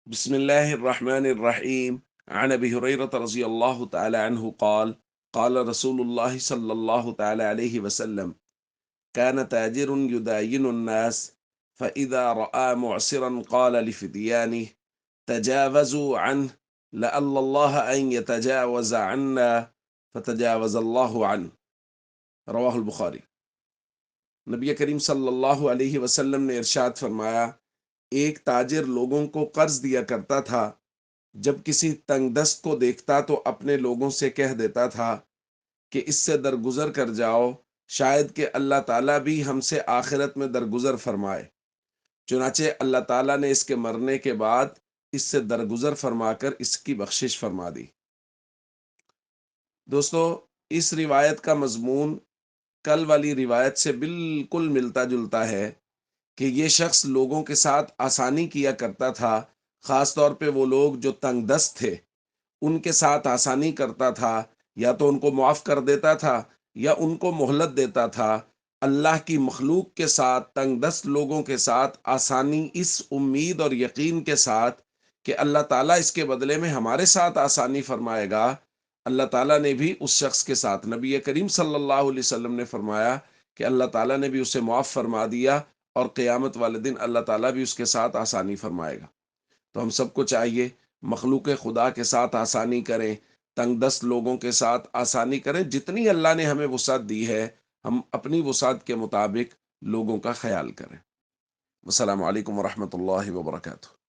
بسم الله الرحمن الرحيم. عن أبي هريرة رضي الله تعالى عنه قال قال رسول الله صلى الله تعالى عليه وسلم: كان تاجر يداين الناس، فإذا رأى معسرا قال لفتيانه: تجاوزوا عنه لعل الله أن يتجاوز عنا، فتجاوز الله عنه. رواہ البخاری۔ نبی کریم صلی اللہ علیہ وسلم نے ارشاد فرمایا، ایک تاجر لوگوں کو قرض دیا کرتا تھا۔ جب کسی تنگ دست کو دیکھتا تو اپنے لوگوں سے کہہ دیتا تھا کہ اس سے درگزر کر جاؤ، شاید کہ اللہ تعالیٰ بھی ہم سے آخرت میں درگزر فرمائے۔ چنانچہ اللہ تعالیٰ نے اس کے مرنے کے بعد اس سے درگزر فرما کر اس کی بخشش فرما دی۔ دوستو، اس روایت کا مضمون کل والی روایت سے بالکل ملتا جلتا ہے کہ یہ شخص لوگوں کے ساتھ آسانی کیا کرتا تھا، خاص طور پہ وہ لوگ جو تنگ دست تھے ان کے ساتھ آسانی کرتا تھا، یا تو ان کو معاف کر دیتا تھا یا ان کو مہلت دیتا تھا۔ اللہ کی مخلوق کے ساتھ، تنگ دست لوگوں کے ساتھ آسانی اس امید اور یقین کے ساتھ کہ اللہ تعالیٰ اس کے بدلے میں ہمارے ساتھ آسانی فرمائے گا۔ اللہ تعالیٰ نے بھی اس شخص کے ساتھ، نبی کریم صلی اللہ علیہ وسلم نے فرمایا کہ اللہ تعالیٰ نے بھی اسے معاف فرما دیا، اور قیامت والے دن اللہ تعالیٰ بھی اس کے ساتھ آسانی فرمائے گا۔ تو ہم سب کو چاہیے مخلوق خدا کے ساتھ آسانی کریں، تنگ دست لوگوں کے ساتھ آسانی کریں، جتنی اللہ نے ہمیں وسعت دی ہے ہم اپنی وسعت کے مطابق لوگوں کا خیال کریں۔ السلام علیکم ورحمۃ اللہ وبرکاتہ۔